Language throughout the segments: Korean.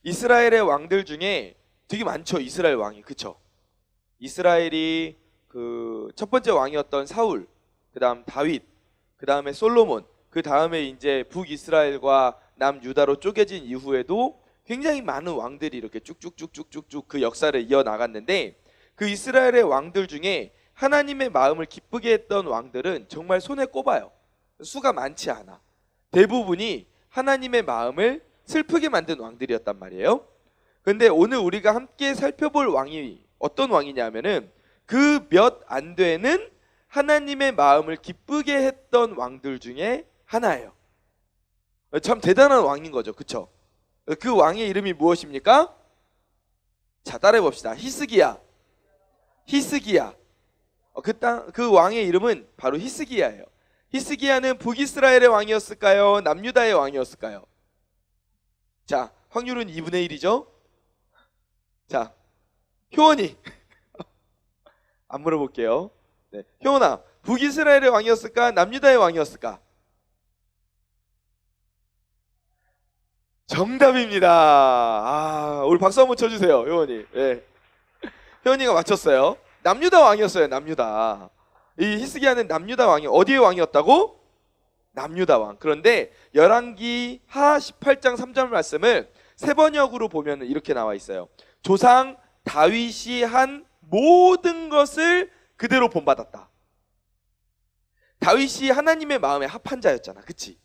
이스라엘의 왕들 중에 되게 많죠. 이스라엘 왕이. 그쵸? 이스라엘이 그 첫 번째 왕이었던 사울, 그 다음 다윗, 그 다음에 솔로몬, 그 다음에 이제 북이스라엘과 남유다로 쪼개진 이후에도 굉장히 많은 왕들이 이렇게 쭉쭉쭉쭉쭉쭉 그 역사를 이어나갔는데, 그 이스라엘의 왕들 중에 하나님의 마음을 기쁘게 했던 왕들은 정말 손에 꼽아요. 수가 많지 않아. 대부분이 하나님의 마음을 슬프게 만든 왕들이었단 말이에요. 근데 오늘 우리가 함께 살펴볼 왕이 어떤 왕이냐면은 그 몇 안 되는 하나님의 마음을 기쁘게 했던 왕들 중에 하나예요. 참 대단한 왕인 거죠. 그쵸? 그 왕의 이름이 무엇입니까? 자, 따라해 봅시다. 히스기야. 히스기야. 그 왕의 이름은 바로 히스기야예요. 히스기야는 북이스라엘의 왕이었을까요? 남유다의 왕이었을까요? 자, 확률은 2분의 1이죠? 자, 효원이. 안 물어볼게요. 네. 효원아, 북이스라엘의 왕이었을까? 남유다의 왕이었을까? 정답입니다. 우리 박수 한번 쳐주세요, 효원이. 네. 효원이가 맞췄어요. 남유다 왕이었어요, 남유다. 이 히스기야는 남유다 왕이, 어디의 왕이었다고? 남유다 왕. 그런데 열왕기 하 18장 3절 말씀을 세번역으로 보면 이렇게 나와 있어요. 조상 다윗이 한 모든 것을 그대로 본받았다. 다윗이 하나님의 마음에 합한 자였잖아. 그치?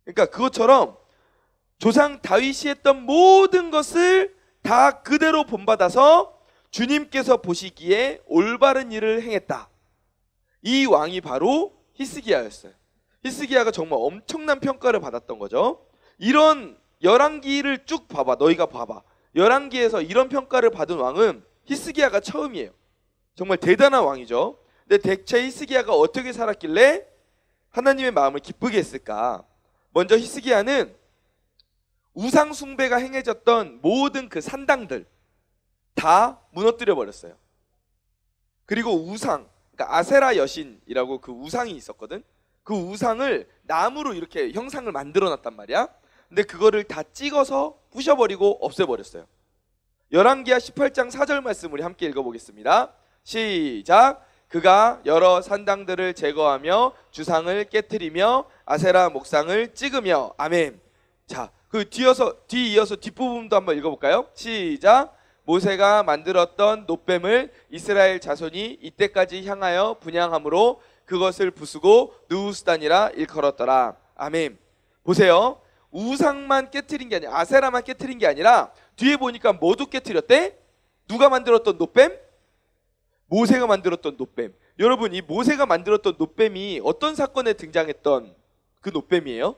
그러니까 그것처럼 조상 다윗이 했던 모든 것을 다 그대로 본받아서 주님께서 보시기에 올바른 일을 행했다. 이 왕이 바로 히스기야였어요. 히스기야가 정말 엄청난 평가를 받았던 거죠. 이런 열왕기를 쭉 봐봐. 너희가 봐봐. 열왕기에서 이런 평가를 받은 왕은 히스기야가 처음이에요. 정말 대단한 왕이죠. 근데 대체 히스기야가 어떻게 살았길래 하나님의 마음을 기쁘게 했을까? 먼저 히스기야는 우상 숭배가 행해졌던 모든 그 산당들 다 무너뜨려 버렸어요. 그리고 우상, 그러니까 아세라 여신이라고 그 우상이 있었거든. 그 우상을 나무로 이렇게 형상을 만들어 놨단 말이야. 근데 그거를 다 찍어서 부셔버리고 없애버렸어요. 열왕기하 18장 4절 말씀 우리 함께 읽어보겠습니다. 시작. 그가 여러 산당들을 제거하며 주상을 깨트리며 아세라 목상을 찍으며. 아멘. 자, 그 이어서 뒷부분도 한번 읽어볼까요? 시작. 모세가 만들었던 놋뱀을 이스라엘 자손이 이때까지 향하여 분향함으로 그것을 부수고 누우스단이라 일컬었더라. 아멘. 보세요. 우상만 깨트린 게 아니라, 아세라만 깨트린 게 아니라 뒤에 보니까 뭐도 깨트렸대? 누가 만들었던 놋뱀? 모세가 만들었던 놋뱀. 여러분, 이 모세가 만들었던 놋뱀이 어떤 사건에 등장했던 그 놋뱀이에요?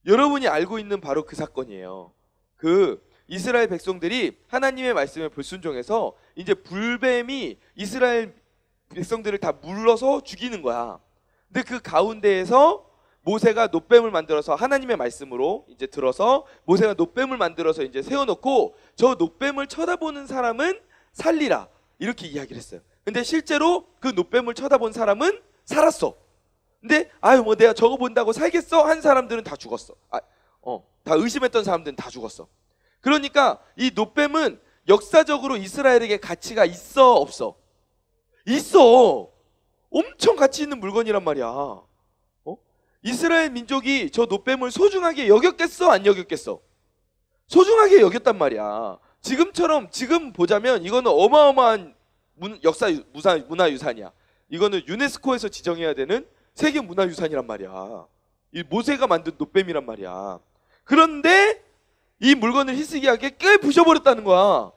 여러분이 알고 있는 바로 그 사건이에요. 그 이스라엘 백성들이 하나님의 말씀에 불순종해서 이제 불뱀이 이스라엘 백성들을 다 물러서 죽이는 거야. 근데 그 가운데에서 모세가 놋뱀을 만들어서 하나님의 말씀으로 이제 들어서 모세가 놋뱀을 만들어서 이제 세워놓고 저 놋뱀을 쳐다보는 사람은 살리라 이렇게 이야기를 했어요. 근데 실제로 그 놋뱀을 쳐다본 사람은 살았어. 근데 뭐 내가 저거 본다고 살겠어? 한 사람들은 다 죽었어. 다 의심했던 사람들은 다 죽었어. 그러니까 이 놋뱀은 역사적으로 이스라엘에게 가치가 있어 없어? 있어. 엄청 가치 있는 물건이란 말이야. 이스라엘 민족이 저 놋뱀을 소중하게 여겼겠어? 안 여겼겠어? 소중하게 여겼단 말이야. 지금 보자면 이거는 어마어마한 역사 문화유산이야. 이거는 유네스코에서 지정해야 되는 세계 문화유산이란 말이야. 이 모세가 만든 놋뱀이란 말이야. 그런데 이 물건을 히스기야에게 꽤 부셔버렸다는 거야.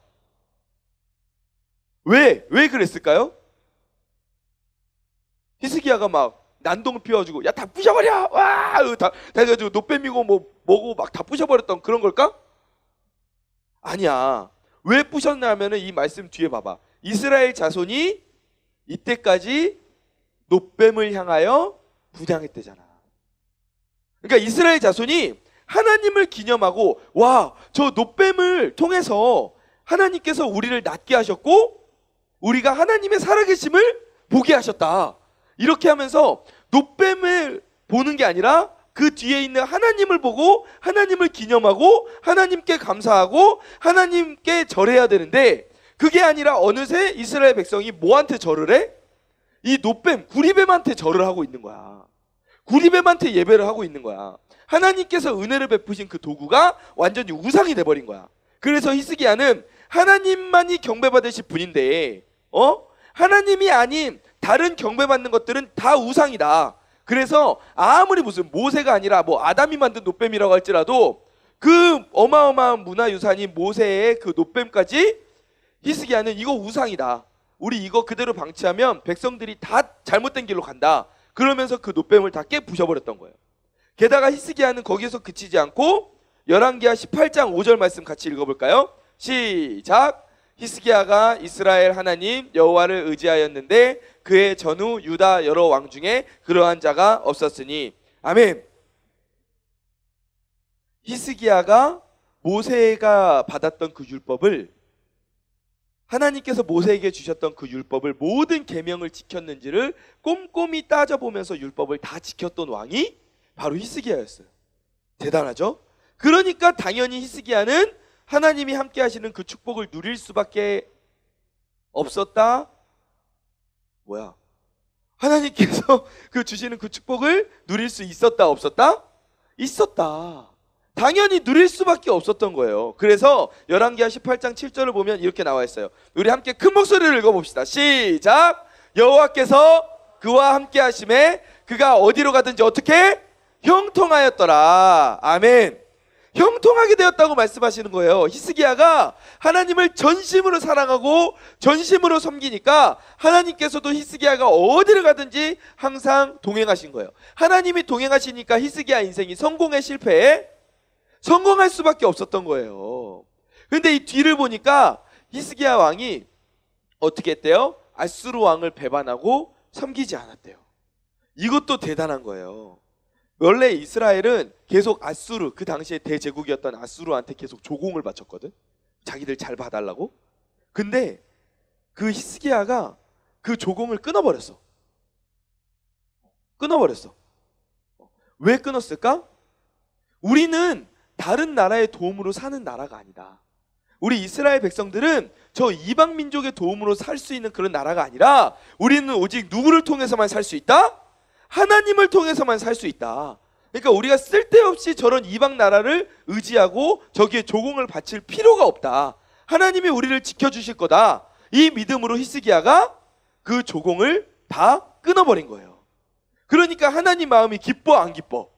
왜 그랬을까요? 히스기야가 막 난동을 피워가지고 야 다 부셔버려! 와! 다 해가지고 놋뱀이고 뭐고 막 다 부셔버렸던 그런 걸까? 아니야. 왜 부셨냐면은 이 말씀 뒤에 봐봐. 이스라엘 자손이 이때까지 놋뱀을 향하여 분향했대잖아. 그러니까 이스라엘 자손이 하나님을 기념하고 와, 저 놋뱀을 통해서 하나님께서 우리를 낫게 하셨고 우리가 하나님의 살아계심을 보게 하셨다. 이렇게 하면서 놋뱀을 보는 게 아니라 그 뒤에 있는 하나님을 보고 하나님을 기념하고 하나님께 감사하고 하나님께 절해야 되는데, 그게 아니라 어느새 이스라엘 백성이 뭐한테 절을 해? 이 놋뱀, 구리뱀한테 절을 하고 있는 거야. 구리뱀한테 예배를 하고 있는 거야. 하나님께서 은혜를 베푸신 그 도구가 완전히 우상이 돼버린 거야. 그래서 히스기야는 하나님만이 경배받으실 분인데 하나님이 아닌 다른 경배받는 것들은 다 우상이다. 그래서 아무리 무슨 모세가 아니라 뭐 아담이 만든 놋뱀이라고 할지라도 그 어마어마한 문화유산인 모세의 그 놋뱀까지 히스기야는 이거 우상이다. 우리 이거 그대로 방치하면 백성들이 다 잘못된 길로 간다. 그러면서 그 놋뱀을 다 깨부셔버렸던 거예요. 게다가 히스기야는 거기서 그치지 않고 열왕기하 18장 5절 말씀 같이 읽어볼까요? 시작! 히스기야가 이스라엘 하나님 여호와를 의지하였는데 그의 전후 유다 여러 왕 중에 그러한 자가 없었으니. 아멘. 히스기야가 모세가 받았던 그 율법을, 하나님께서 모세에게 주셨던 그 율법을 모든 계명을 지켰는지를 꼼꼼히 따져보면서 율법을 다 지켰던 왕이 바로 히스기야였어요. 대단하죠? 그러니까 당연히 히스기야는 하나님이 함께 하시는 그 축복을 누릴 수밖에 없었다. 뭐야? 하나님께서 그 주시는 그 축복을 누릴 수 있었다, 없었다? 있었다. 당연히 누릴 수밖에 없었던 거예요. 그래서 열왕기하 18장 7절을 보면 이렇게 나와 있어요. 우리 함께 큰 목소리를 읽어봅시다. 시작! 여호와께서 그와 함께 하심에 그가 어디로 가든지 어떻게? 형통하였더라. 아멘. 형통하게 되었다고 말씀하시는 거예요. 히스기야가 하나님을 전심으로 사랑하고 전심으로 섬기니까 하나님께서도 히스기야가 어디를 가든지 항상 동행하신 거예요. 하나님이 동행하시니까 히스기야 인생이 성공에 실패해? 성공할 수밖에 없었던 거예요. 그런데 이 뒤를 보니까 히스기야 왕이 어떻게 했대요? 아수르 왕을 배반하고 섬기지 않았대요. 이것도 대단한 거예요. 원래 이스라엘은 계속 아수르, 그 당시에 대제국이었던 아수르한테 계속 조공을 바쳤거든. 자기들 잘 봐달라고. 근데 그 히스기야가 그 조공을 끊어버렸어. 왜 끊었을까? 우리는 다른 나라의 도움으로 사는 나라가 아니다. 우리 이스라엘 백성들은 저 이방 민족의 도움으로 살 수 있는 그런 나라가 아니라 우리는 오직 누구를 통해서만 살 수 있다? 하나님을 통해서만 살 수 있다. 그러니까 우리가 쓸데없이 저런 이방 나라를 의지하고 저기에 조공을 바칠 필요가 없다. 하나님이 우리를 지켜주실 거다. 이 믿음으로 히스기야가 그 조공을 다 끊어버린 거예요. 그러니까 하나님 마음이 기뻐, 안 기뻐?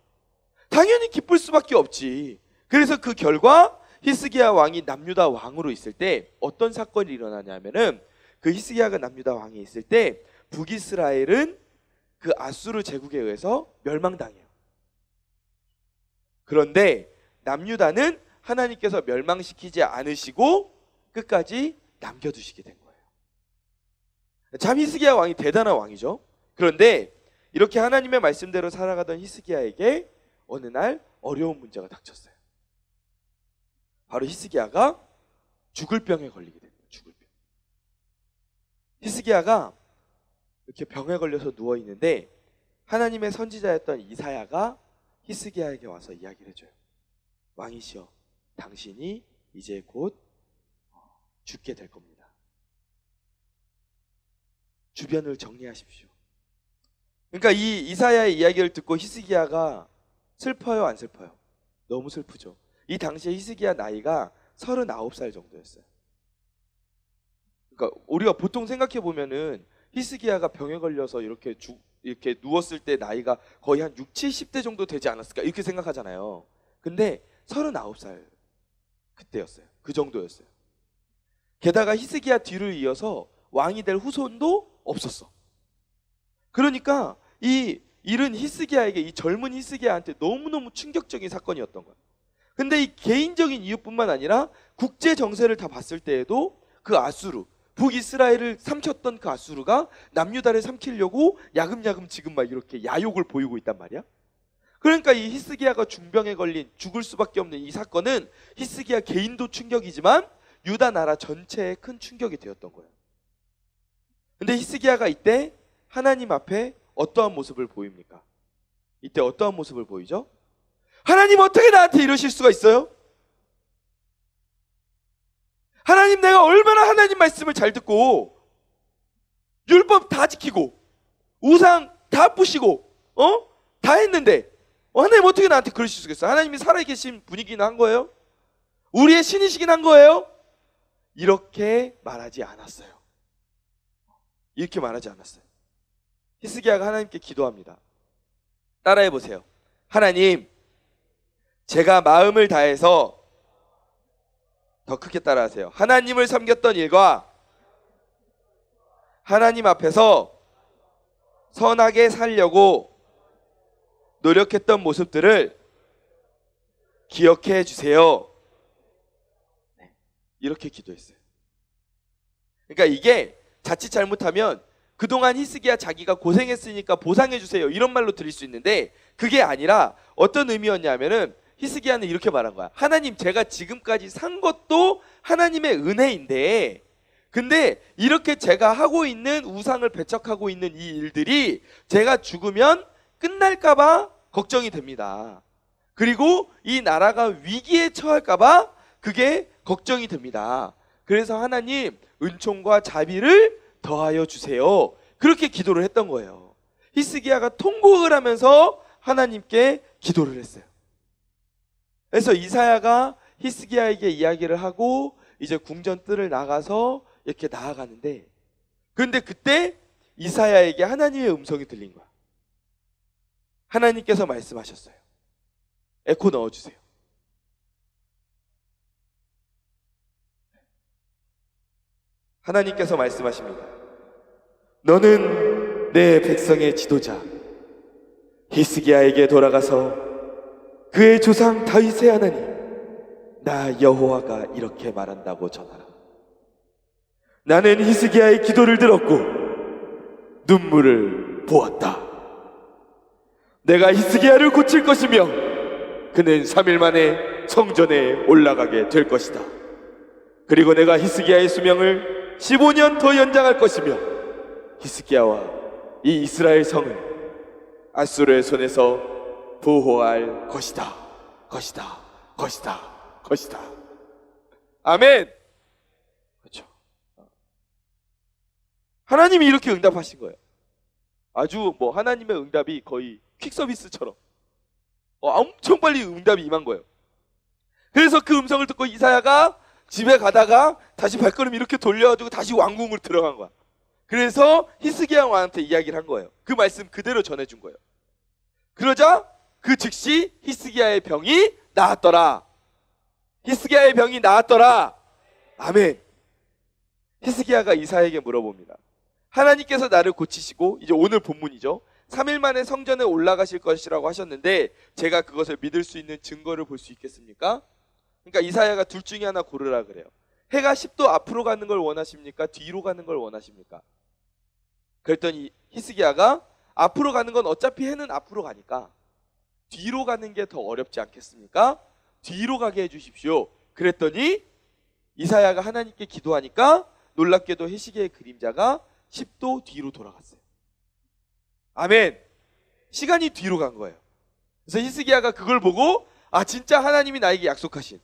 당연히 기쁠 수밖에 없지. 그래서 그 결과 히스기야 왕이 남유다 왕으로 있을 때 어떤 사건이 일어나냐면은, 그 히스기야가 남유다 왕이 있을 때 북이스라엘은 그 아수르 제국에 의해서 멸망당해요. 그런데 남유다는 하나님께서 멸망시키지 않으시고 끝까지 남겨두시게 된 거예요. 참 히스기야 왕이 대단한 왕이죠. 그런데 이렇게 하나님의 말씀대로 살아가던 히스기야에게 어느 날 어려운 문제가 닥쳤어요. 바로 히스기야가 죽을 병에 걸리게 됩니다. 죽을 병. 히스기야가 이렇게 병에 걸려서 누워 있는데 하나님의 선지자였던 이사야가 히스기야에게 와서 이야기를 해줘요. 왕이시여, 당신이 이제 곧 죽게 될 겁니다. 주변을 정리하십시오. 그러니까 이 이사야의 이야기를 듣고 히스기야가 슬퍼요, 안 슬퍼요? 너무 슬프죠. 이 당시에 히스기야 나이가 39살 정도였어요. 그러니까 우리가 보통 생각해 보면은 히스기야가 병에 걸려서 이렇게 누웠을 때 나이가 거의 한 6, 70대 정도 되지 않았을까 이렇게 생각하잖아요. 근데 39살 그때였어요. 그 정도였어요. 게다가 히스기야 뒤를 이어서 왕이 될 후손도 없었어. 그러니까 이 일은 히스기야에게, 이 젊은 히스기야한테 너무너무 충격적인 사건이었던 거예요. 근데 이 개인적인 이유뿐만 아니라 국제 정세를 다 봤을 때에도 그 아수르, 북이스라엘을 삼켰던 그 아수르가 남유다를 삼키려고 야금야금 지금 막 이렇게 야욕을 보이고 있단 말이야. 그러니까 이 히스기야가 중병에 걸린, 죽을 수밖에 없는 이 사건은 히스기야 개인도 충격이지만 유다 나라 전체에 큰 충격이 되었던 거예요. 근데 히스기야가 이때 하나님 앞에 어떠한 모습을 보입니까? 이때 어떠한 모습을 보이죠? 하나님 어떻게 나한테 이러실 수가 있어요? 하나님, 내가 얼마나 하나님 말씀을 잘 듣고 율법 다 지키고 우상 다 부시고 다 했는데 하나님 어떻게 나한테 그러실 수가 있어요? 하나님이 살아계신 분이긴 한 거예요? 우리의 신이시긴 한 거예요? 이렇게 말하지 않았어요. 이렇게 말하지 않았어요. 히스기야가 하나님께 기도합니다. 따라해 보세요. 하나님, 제가 마음을 다해서, 더 크게 따라하세요. 하나님을 섬겼던 일과 하나님 앞에서 선하게 살려고 노력했던 모습들을 기억해 주세요. 이렇게 기도했어요. 그러니까 이게 자칫 잘못하면 그동안 히스기야 자기가 고생했으니까 보상해 주세요 이런 말로 들릴 수 있는데, 그게 아니라 어떤 의미였냐면은 히스기야는 이렇게 말한 거야. 하나님, 제가 지금까지 산 것도 하나님의 은혜인데, 근데 이렇게 제가 하고 있는 우상을 배척하고 있는 이 일들이 제가 죽으면 끝날까봐 걱정이 됩니다. 그리고 이 나라가 위기에 처할까봐 그게 걱정이 됩니다. 그래서 하나님, 은총과 자비를 더하여 주세요. 그렇게 기도를 했던 거예요. 히스기야가 통곡을 하면서 하나님께 기도를 했어요. 그래서 이사야가 히스기야에게 이야기를 하고 이제 궁전 뜰을 나가서 이렇게 나아가는데, 그런데 그때 이사야에게 하나님의 음성이 들린 거야. 하나님께서 말씀하셨어요. 에코 넣어주세요. 하나님께서 말씀하십니다. 너는 내 백성의 지도자 히스기야에게 돌아가서 그의 조상 다윗의 하나님 나 여호와가 이렇게 말한다고 전하라. 나는 히스기야의 기도를 들었고 눈물을 보았다. 내가 히스기야를 고칠 것이며 그는 3일 만에 성전에 올라가게 될 것이다. 그리고 내가 히스기야의 수명을 15년 더 연장할 것이며 히스기야와 이 이스라엘 성을 아수르의 손에서 보호할 것이다. 것이다. 것이다. 것이다. 아멘. 그렇죠. 하나님이 이렇게 응답하신 거예요. 아주 하나님의 응답이 거의 퀵서비스처럼 엄청 빨리 응답이 임한 거예요. 그래서 그 음성을 듣고 이사야가 집에 가다가 다시 발걸음 이렇게 돌려가지고 다시 왕궁으로 들어간 거야. 그래서 히스기야 왕한테 이야기를 한 거예요. 그 말씀 그대로 전해준 거예요. 그러자 그 즉시 히스기야의 병이 나았더라. 히스기야의 병이 나았더라. 아멘. 히스기야가 이사야에게 물어봅니다. 하나님께서 나를 고치시고, 이제 오늘 본문이죠, 3일 만에 성전에 올라가실 것이라고 하셨는데 제가 그것을 믿을 수 있는 증거를 볼 수 있겠습니까? 그러니까 이사야가 둘 중에 하나 고르라 그래요. 해가 10도 앞으로 가는 걸 원하십니까? 뒤로 가는 걸 원하십니까? 그랬더니 히스기야가 앞으로 가는 건 어차피 해는 앞으로 가니까 뒤로 가는 게 더 어렵지 않겠습니까? 뒤로 가게 해주십시오. 그랬더니 이사야가 하나님께 기도하니까 놀랍게도 히스기야의 그림자가 10도 뒤로 돌아갔어요. 아멘. 시간이 뒤로 간 거예요. 그래서 히스기야가 그걸 보고 진짜 하나님이 나에게 약속하신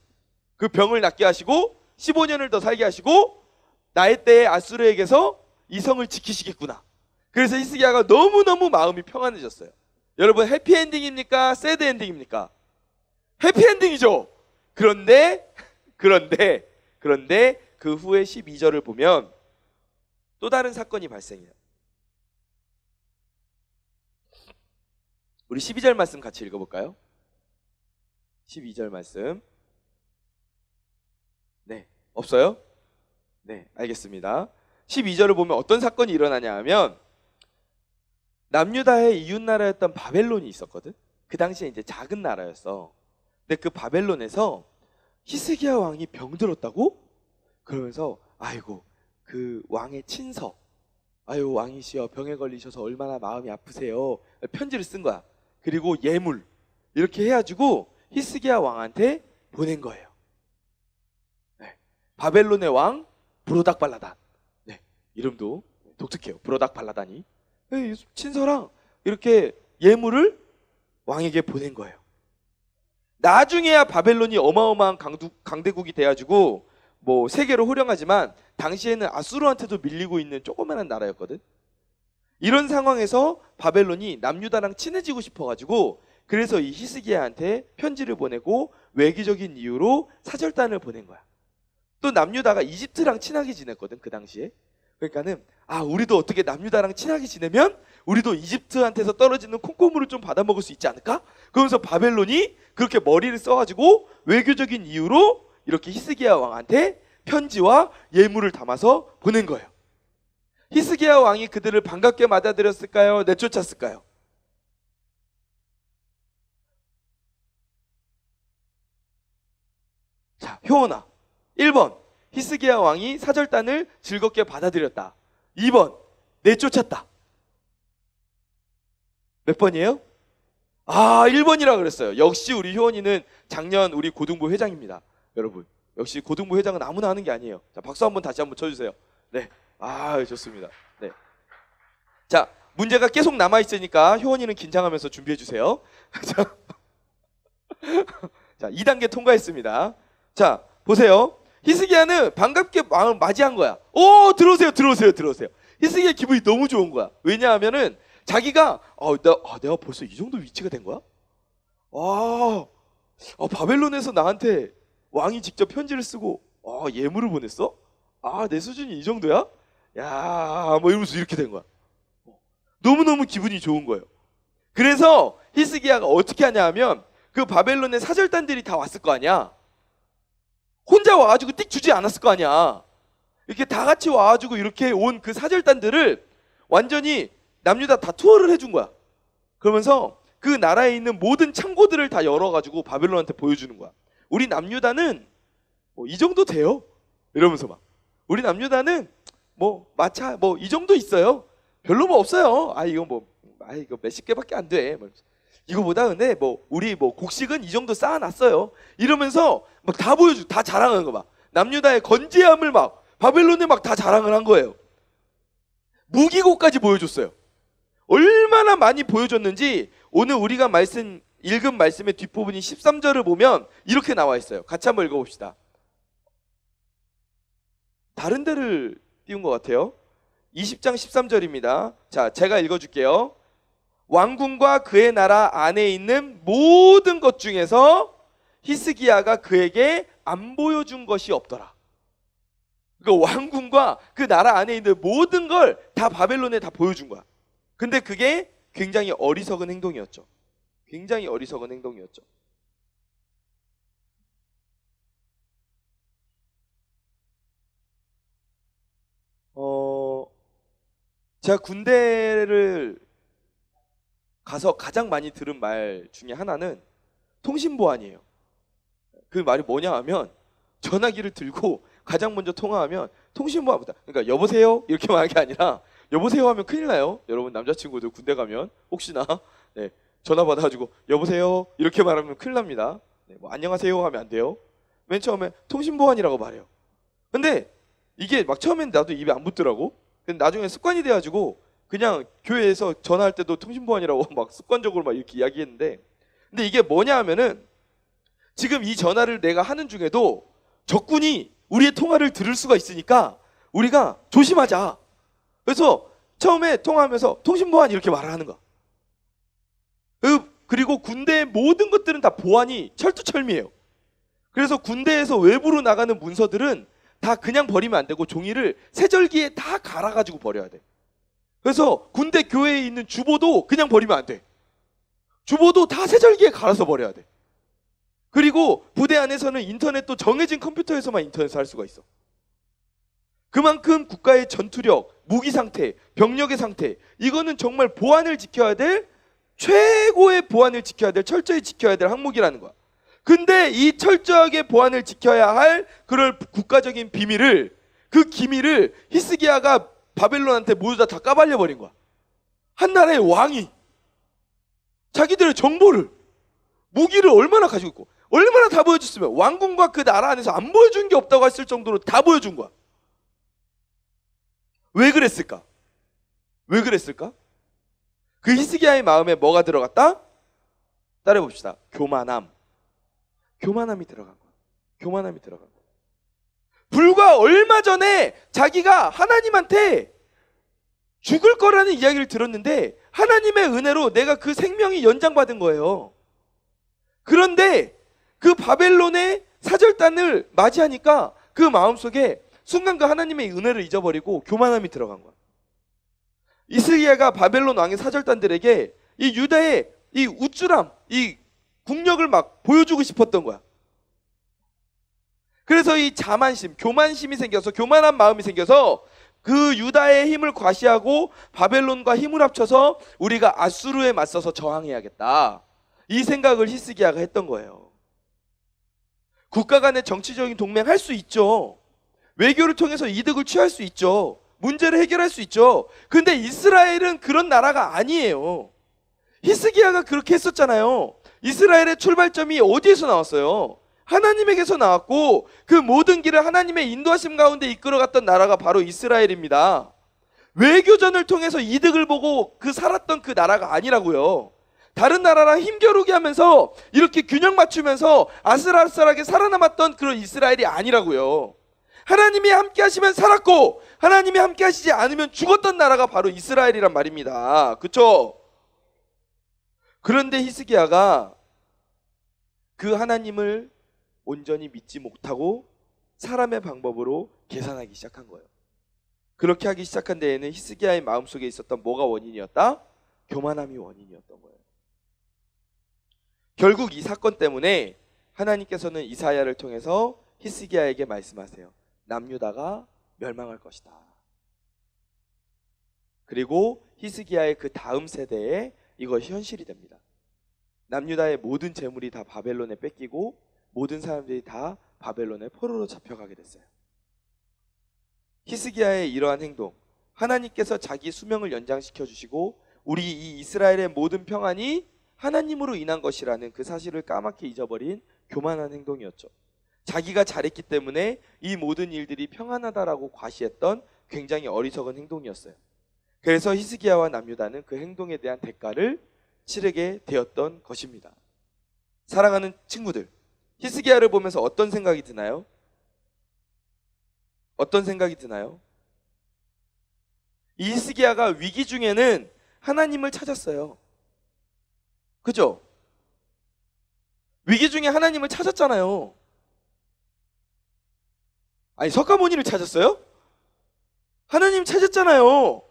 그 병을 낫게 하시고 15년을 더 살게 하시고 나의 때에 아수르에게서 이 성을 지키시겠구나. 그래서 히스기야가 너무너무 마음이 평안해졌어요. 여러분, 해피엔딩입니까? 새드엔딩입니까? 해피엔딩이죠. 그런데 그 후에 12절을 보면 또 다른 사건이 발생해요. 우리 12절 말씀 같이 읽어볼까요? 12절 말씀. 네, 없어요? 네, 알겠습니다. 12절을 보면 어떤 사건이 일어나냐 하면, 남유다의 이웃나라였던 바벨론이 있었거든. 그 당시에 이제 작은 나라였어. 근데 그 바벨론에서 히스기야 왕이 병들었다고? 그러면서 아이고 그 왕의 친서, 아유 왕이시여 병에 걸리셔서 얼마나 마음이 아프세요, 편지를 쓴 거야. 그리고 예물 이렇게 해가지고 히스기야 왕한테 보낸 거예요. 네. 바벨론의 왕 브로닥발라단. 네. 이름도 독특해요. 브로닥발라단이 친서랑 이렇게 예물을 왕에게 보낸 거예요. 나중에야 바벨론이 어마어마한 강대국이 돼가지고 뭐 세계로 호령하지만 당시에는 아수르한테도 밀리고 있는 조그마한 나라였거든. 이런 상황에서 바벨론이 남유다랑 친해지고 싶어가지고 그래서 이 히스기야한테 편지를 보내고 외교적인 이유로 사절단을 보낸 거야. 또 남유다가 이집트랑 친하게 지냈거든 그 당시에. 그러니까는 우리도 어떻게 남유다랑 친하게 지내면 우리도 이집트한테서 떨어지는 콩고물을 좀 받아먹을 수 있지 않을까? 그러면서 바벨론이 그렇게 머리를 써가지고 외교적인 이유로 이렇게 히스기야 왕한테 편지와 예물을 담아서 보낸 거예요. 히스기야 왕이 그들을 반갑게 맞아들였을까요? 내쫓았을까요? 자, 효원아. 1번, 히스기야 왕이 사절단을 즐겁게 받아들였다. 2번, 내쫓았다. 몇 번이에요? 1번이라 그랬어요. 역시 우리 효원이는 작년 우리 고등부 회장입니다. 여러분, 역시 고등부 회장은 아무나 하는 게 아니에요. 자, 박수 한번 다시 한번 쳐주세요. 네, 좋습니다. 네. 자, 문제가 계속 남아있으니까 효원이는 긴장하면서 준비해주세요. 자, 2단계 통과했습니다. 자, 보세요. 히스기야는 반갑게 왕을 맞이한 거야. 들어오세요. 히스기야 기분이 너무 좋은 거야. 왜냐하면은 자기가 내가 벌써 이 정도 위치가 된 거야? 바벨론에서 나한테 왕이 직접 편지를 쓰고 예물을 보냈어? 내 수준이 이 정도야? 야, 뭐 이러면서 이렇게 된 거야. 너무너무 기분이 좋은 거예요. 그래서 히스기야가 어떻게 하냐 하면 그 바벨론의 사절단들이 다 왔을 거 아니야. 혼자 와가지고 띡 주지 않았을 거 아니야. 이렇게 다 같이 와가지고 이렇게 온 그 사절단들을 완전히 남유다 다 투어를 해준 거야. 그러면서 그 나라에 있는 모든 창고들을 다 열어가지고 바벨론한테 보여주는 거야. 우리 남유다는 이 정도 돼요. 이러면서 막 우리 남유다는 마차 이 정도 있어요. 별로 없어요. 이거 몇십 개밖에 안 돼. 이거보다 근데 우리 곡식은 이 정도 쌓아놨어요. 이러면서 막 다 보여줘, 다 자랑하는 거 봐. 남유다의 건재함을 막 바벨론에 막 다 자랑을 한 거예요. 무기고까지 보여줬어요. 얼마나 많이 보여줬는지 오늘 우리가 읽은 말씀의 뒷부분인 13절을 보면 이렇게 나와 있어요. 같이 한번 읽어봅시다. 다른 데를 띄운 것 같아요. 20장 13절입니다. 자, 제가 읽어줄게요. 왕궁과 그의 나라 안에 있는 모든 것 중에서 히스기야가 그에게 안 보여준 것이 없더라. 그러니까 왕궁과 그 나라 안에 있는 모든 걸 다 바벨론에 다 보여준 거야. 근데 그게 굉장히 어리석은 행동이었죠. 굉장히 어리석은 행동이었죠. 제가 군대를 가서 가장 많이 들은 말 중에 하나는 통신보안이에요. 그 말이 뭐냐 하면 전화기를 들고 가장 먼저 통화하면 통신보안부터, 그러니까 여보세요? 이렇게 말하는 게 아니라 여보세요 하면 큰일 나요. 여러분 남자친구들 군대 가면 혹시나 전화 받아가지고 여보세요? 이렇게 말하면 큰일 납니다. 안녕하세요 하면 안 돼요. 맨 처음에 통신보안이라고 말해요. 근데 이게 막 처음엔 나도 입에 안 붙더라고. 근데 나중에 습관이 돼가지고 그냥 교회에서 전화할 때도 통신보안이라고 막 습관적으로 막 이렇게 이야기했는데, 근데 이게 뭐냐 하면은 지금 이 전화를 내가 하는 중에도 적군이 우리의 통화를 들을 수가 있으니까 우리가 조심하자. 그래서 처음에 통화하면서 통신보안 이렇게 말을 하는 거야. 그리고 군대의 모든 것들은 다 보안이 철두철미해요. 그래서 군대에서 외부로 나가는 문서들은 다 그냥 버리면 안 되고 종이를 세절기에 다 갈아가지고 버려야 돼. 그래서 군대 교회에 있는 주보도 그냥 버리면 안 돼. 주보도 다 세절기에 갈아서 버려야 돼. 그리고 부대 안에서는 인터넷도 정해진 컴퓨터에서만 인터넷을 할 수가 있어. 그만큼 국가의 전투력, 무기 상태, 병력의 상태, 이거는 정말 보안을 지켜야 될, 최고의 보안을 지켜야 될, 철저히 지켜야 될 항목이라는 거야. 근데 이 철저하게 보안을 지켜야 할 그럴 국가적인 비밀을, 그 기밀을 히스기야가 바벨론한테 모두 다 까발려 버린 거야. 한 나라의 왕이 자기들의 정보를, 무기를 얼마나 가지고 있고 얼마나 다 보여줬으면 왕궁과 그 나라 안에서 안 보여준 게 없다고 했을 정도로 다 보여준 거야. 왜 그랬을까? 왜 그랬을까? 그 히스기야의 마음에 뭐가 들어갔다? 따라해 봅시다. 교만함이 들어간 거예요. 교만함이 들어간 거예요. 불과 얼마 전에 자기가 하나님한테 죽을 거라는 이야기를 들었는데 하나님의 은혜로 내가 그 생명이 연장받은 거예요. 그런데 그 바벨론의 사절단을 맞이하니까 그 마음속에 순간 그 하나님의 은혜를 잊어버리고 교만함이 들어간 거예요. 히스기야가 바벨론 왕의 사절단들에게 이 유다의 이 우쭐함, 이 국력을 막 보여주고 싶었던 거야. 그래서 이 자만심, 교만심이 생겨서, 교만한 마음이 생겨서 그 유다의 힘을 과시하고 바벨론과 힘을 합쳐서 우리가 아수르에 맞서서 저항해야겠다, 이 생각을 히스기야가 했던 거예요. 국가 간의 정치적인 동맹 할 수 있죠. 외교를 통해서 이득을 취할 수 있죠. 문제를 해결할 수 있죠. 근데 이스라엘은 그런 나라가 아니에요. 히스기야가 그렇게 했었잖아요. 이스라엘의 출발점이 어디에서 나왔어요? 하나님에게서 나왔고 그 모든 길을 하나님의 인도하심 가운데 이끌어갔던 나라가 바로 이스라엘입니다. 외교전을 통해서 이득을 보고 살았던 그 나라가 아니라고요. 다른 나라랑 힘겨루게 하면서 이렇게 균형 맞추면서 아슬아슬하게 살아남았던 그런 이스라엘이 아니라고요. 하나님이 함께 하시면 살았고 하나님이 함께 하시지 않으면 죽었던 나라가 바로 이스라엘이란 말입니다. 그렇죠? 그런데 히스기야가 그 하나님을 온전히 믿지 못하고 사람의 방법으로 계산하기 시작한 거예요. 그렇게 하기 시작한 데에는 히스기야의 마음속에 있었던 뭐가 원인이었다? 교만함이 원인이었던 거예요. 결국 이 사건 때문에 하나님께서는 이사야를 통해서 히스기야에게 말씀하세요. 남유다가 멸망할 것이다. 그리고 히스기야의 그 다음 세대에 이것이 현실이 됩니다. 남유다의 모든 재물이 다 바벨론에 뺏기고 모든 사람들이 다 바벨론의 포로로 잡혀가게 됐어요. 히스기야의 이러한 행동, 하나님께서 자기 수명을 연장시켜 주시고 우리 이 이스라엘의 모든 평안이 하나님으로 인한 것이라는 그 사실을 까맣게 잊어버린 교만한 행동이었죠. 자기가 잘했기 때문에 이 모든 일들이 평안하다라고 과시했던 굉장히 어리석은 행동이었어요. 그래서 히스기야와 남유다는 그 행동에 대한 대가를 치르게 되었던 것입니다. 사랑하는 친구들, 히스기야를 보면서 어떤 생각이 드나요? 어떤 생각이 드나요? 이 히스기야가 위기 중에는 하나님을 찾았어요. 그죠? 위기 중에 하나님을 찾았잖아요. 아니, 석가모니를 찾았어요? 하나님 찾았잖아요.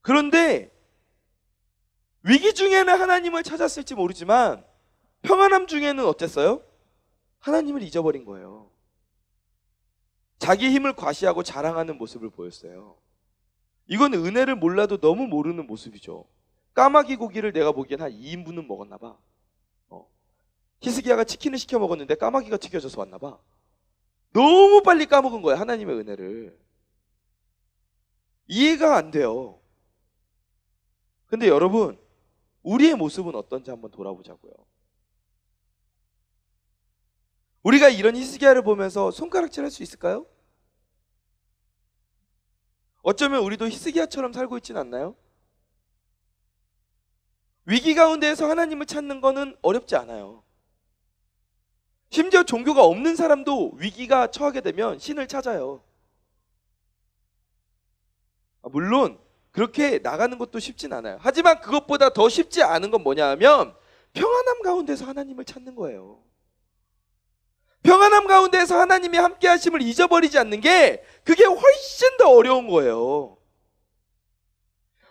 그런데 위기 중에는 하나님을 찾았을지 모르지만 평안함 중에는 어땠어요? 하나님을 잊어버린 거예요. 자기 힘을 과시하고 자랑하는 모습을 보였어요. 이건 은혜를 몰라도 너무 모르는 모습이죠. 까마귀 고기를 내가 보기엔 한 2인분은 먹었나 봐. 히스기야가 치킨을 시켜 먹었는데 까마귀가 튀겨져서 왔나 봐. 너무 빨리 까먹은 거예요, 하나님의 은혜를. 이해가 안 돼요. 근데 여러분, 우리의 모습은 어떤지 한번 돌아보자고요. 우리가 이런 히스기야를 보면서 손가락질할 수 있을까요? 어쩌면 우리도 히스기야처럼 살고 있진 않나요? 위기 가운데에서 하나님을 찾는 거는 어렵지 않아요. 심지어 종교가 없는 사람도 위기가 처하게 되면 신을 찾아요. 물론 그렇게 나가는 것도 쉽진 않아요. 하지만 그것보다 더 쉽지 않은 건 뭐냐 하면 평안함 가운데서 하나님을 찾는 거예요. 평안함 가운데에서 하나님이 함께 하심을 잊어버리지 않는 게 그게 훨씬 더 어려운 거예요.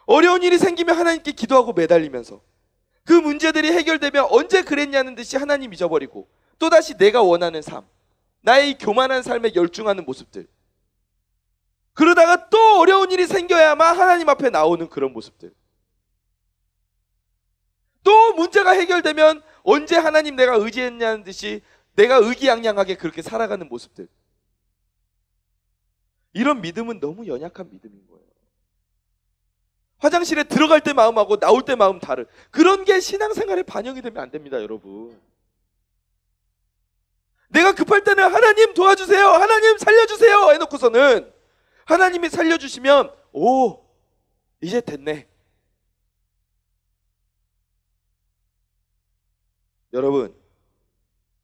어려운 일이 생기면 하나님께 기도하고 매달리면서 그 문제들이 해결되면 언제 그랬냐는 듯이 하나님 잊어버리고 또다시 내가 원하는 삶, 나의 교만한 삶에 열중하는 모습들, 그러다가 또 어려운 일이 생겨야만 하나님 앞에 나오는 그런 모습들, 또 문제가 해결되면 언제 하나님 내가 의지했냐는 듯이 내가 의기양양하게 그렇게 살아가는 모습들. 이런 믿음은 너무 연약한 믿음인 거예요. 화장실에 들어갈 때 마음하고 나올 때 마음 다른 그런 게 신앙생활에 반영이 되면 안 됩니다, 여러분. 내가 급할 때는 하나님 도와주세요, 하나님 살려주세요 해놓고서는 하나님이 살려주시면 오, 이제 됐네. 여러분,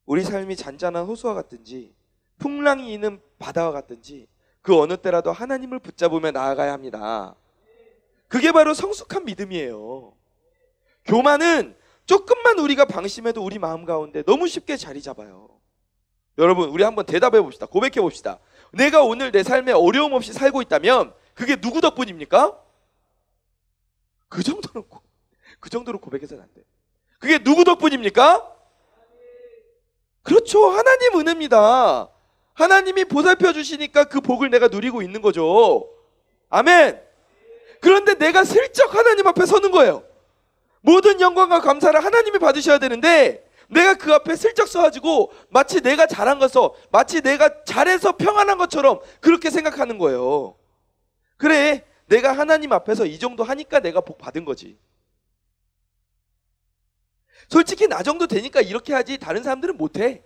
우리 삶이 잔잔한 호수와 같든지 풍랑이 있는 바다와 같든지 그 어느 때라도 하나님을 붙잡으며 나아가야 합니다. 그게 바로 성숙한 믿음이에요. 교만은 조금만 우리가 방심해도 우리 마음 가운데 너무 쉽게 자리 잡아요. 여러분, 우리 한번 대답해 봅시다. 고백해 봅시다. 내가 오늘 내 삶에 어려움 없이 살고 있다면 그게 누구 덕분입니까? 그 정도로 고백해서는 안 돼. 그게 누구 덕분입니까? 그렇죠. 하나님 은혜입니다. 하나님이 보살펴 주시니까 그 복을 내가 누리고 있는 거죠. 아멘. 그런데 내가 슬쩍 하나님 앞에 서는 거예요. 모든 영광과 감사를 하나님이 받으셔야 되는데 내가 그 앞에 슬쩍 서가지고 마치 내가 잘한 것서 마치 내가 잘해서 평안한 것처럼 그렇게 생각하는 거예요. 그래, 내가 하나님 앞에서 이 정도 하니까 내가 복 받은 거지. 솔직히 나 정도 되니까 이렇게 하지 다른 사람들은 못해.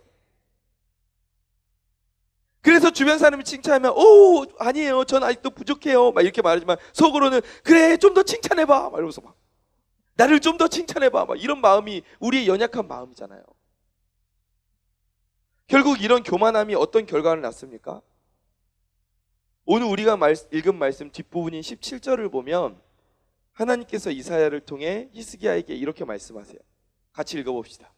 그래서 주변 사람이 칭찬하면 오 아니에요, 전 아직도 부족해요 막 이렇게 말하지만 속으로는 그래 좀 더 칭찬해봐 막 이러면서 막 나를 좀 더 칭찬해봐 막 이런 마음이 우리의 연약한 마음이잖아요. 결국 이런 교만함이 어떤 결과를 낳습니까? 오늘 우리가 읽은 말씀 뒷부분인 17절을 보면 하나님께서 이사야를 통해 히스기야에게 이렇게 말씀하세요. 같이 읽어봅시다.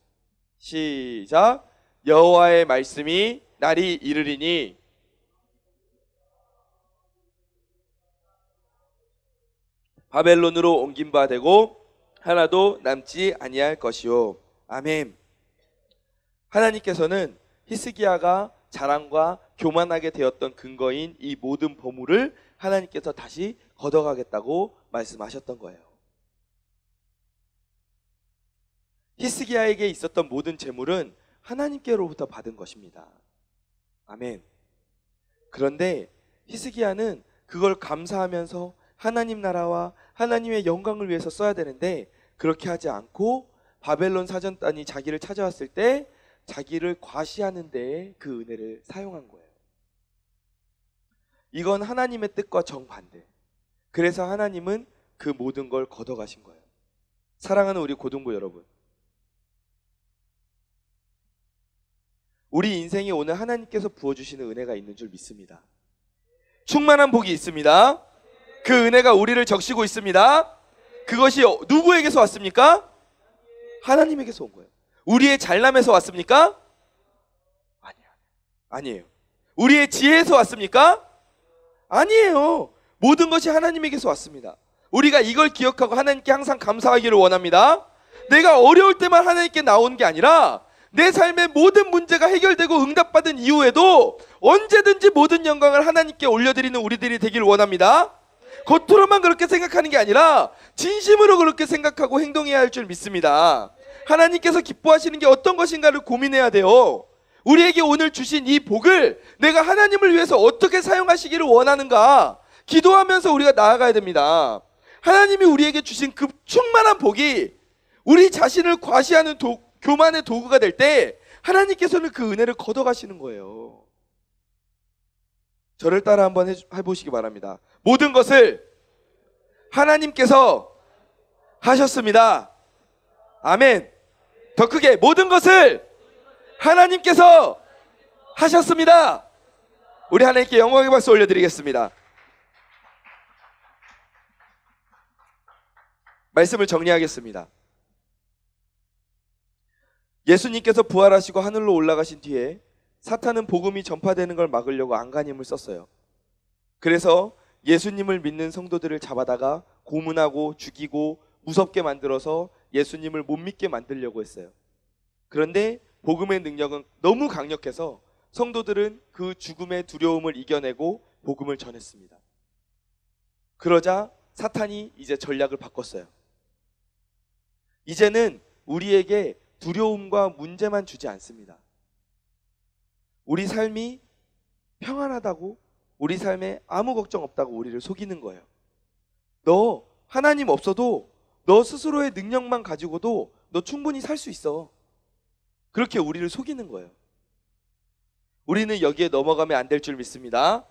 시작. 여호와의 말씀이 날이 이르리니 바벨론으로 옮긴 바 되고 하나도 남지 아니할 것이요. 아멘. 하나님께서는 히스기야가 자랑과 교만하게 되었던 근거인 이 모든 보물을 하나님께서 다시 걷어가겠다고 말씀하셨던 거예요. 히스기야에게 있었던 모든 재물은 하나님께로부터 받은 것입니다. 아멘. 그런데 히스기야는 그걸 감사하면서 하나님 나라와 하나님의 영광을 위해서 써야 되는데 그렇게 하지 않고 바벨론 사전단이 자기를 찾아왔을 때 자기를 과시하는 데에 그 은혜를 사용한 거예요. 이건 하나님의 뜻과 정반대. 그래서 하나님은 그 모든 걸 걷어가신 거예요. 사랑하는 우리 고등부 여러분, 우리 인생에 오늘 하나님께서 부어주시는 은혜가 있는 줄 믿습니다. 충만한 복이 있습니다. 그 은혜가 우리를 적시고 있습니다. 그것이 누구에게서 왔습니까? 하나님에게서 온 거예요. 우리의 잘남에서 왔습니까? 아니에요. 우리의 지혜에서 왔습니까? 아니에요. 모든 것이 하나님에게서 왔습니다. 우리가 이걸 기억하고 하나님께 항상 감사하기를 원합니다. 내가 어려울 때만 하나님께 나오는 게 아니라 내 삶의 모든 문제가 해결되고 응답받은 이후에도 언제든지 모든 영광을 하나님께 올려드리는 우리들이 되길 원합니다. 겉으로만 그렇게 생각하는 게 아니라 진심으로 그렇게 생각하고 행동해야 할 줄 믿습니다. 하나님께서 기뻐하시는 게 어떤 것인가를 고민해야 돼요. 우리에게 오늘 주신 이 복을 내가 하나님을 위해서 어떻게 사용하시기를 원하는가 기도하면서 우리가 나아가야 됩니다. 하나님이 우리에게 주신 그 충만한 복이 우리 자신을 과시하는 교만의 도구가 될 때 하나님께서는 그 은혜를 걷어가시는 거예요. 저를 따라 한번 해보시기 바랍니다. 모든 것을 하나님께서 하셨습니다. 아멘. 더 크게 모든 것을 하나님께서 하셨습니다. 우리 하나님께 영광의 박수 올려드리겠습니다. 말씀을 정리하겠습니다. 예수님께서 부활하시고 하늘로 올라가신 뒤에 사탄은 복음이 전파되는 걸 막으려고 안간힘을 썼어요. 그래서 예수님을 믿는 성도들을 잡아다가 고문하고 죽이고 무섭게 만들어서 예수님을 못 믿게 만들려고 했어요. 그런데 복음의 능력은 너무 강력해서 성도들은 그 죽음의 두려움을 이겨내고 복음을 전했습니다. 그러자 사탄이 이제 전략을 바꿨어요. 이제는 우리에게 두려움과 문제만 주지 않습니다. 우리 삶이 평안하다고, 우리 삶에 아무 걱정 없다고 우리를 속이는 거예요. 너 하나님 없어도 너 스스로의 능력만 가지고도 너 충분히 살 수 있어. 그렇게 우리를 속이는 거예요. 우리는 여기에 넘어가면 안 될 줄 믿습니다.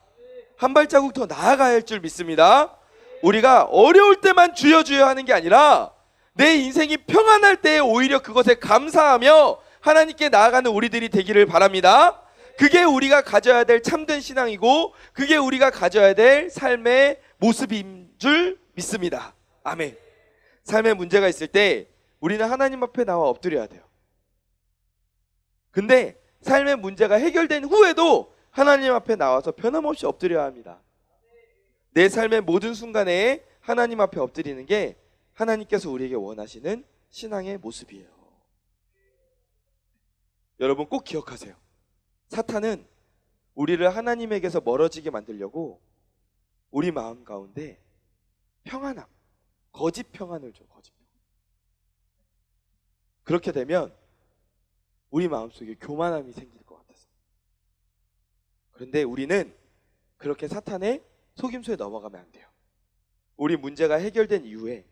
한 발자국 더 나아가야 할 줄 믿습니다. 우리가 어려울 때만 주여 주여 하는 게 아니라 내 인생이 평안할 때에 오히려 그것에 감사하며 하나님께 나아가는 우리들이 되기를 바랍니다. 그게 우리가 가져야 될 참된 신앙이고 그게 우리가 가져야 될 삶의 모습인 줄 믿습니다. 아멘. 삶에 문제가 있을 때 우리는 하나님 앞에 나와 엎드려야 돼요. 근데 삶의 문제가 해결된 후에도 하나님 앞에 나와서 변함없이 엎드려야 합니다. 내 삶의 모든 순간에 하나님 앞에 엎드리는 게 하나님께서 우리에게 원하시는 신앙의 모습이에요. 여러분 꼭 기억하세요. 사탄은 우리를 하나님에게서 멀어지게 만들려고 우리 마음 가운데 평안함, 거짓 평안을 줘. 거짓 평안. 그렇게 되면 우리 마음속에 교만함이 생길 것 같아서. 그런데 우리는 그렇게 사탄의 속임수에 넘어가면 안 돼요. 우리 문제가 해결된 이후에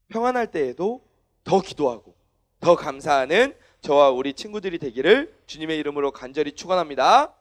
평안할 때에도 더 기도하고 더 감사하는 저와 우리 친구들이 되기를 주님의 이름으로 간절히 축원합니다.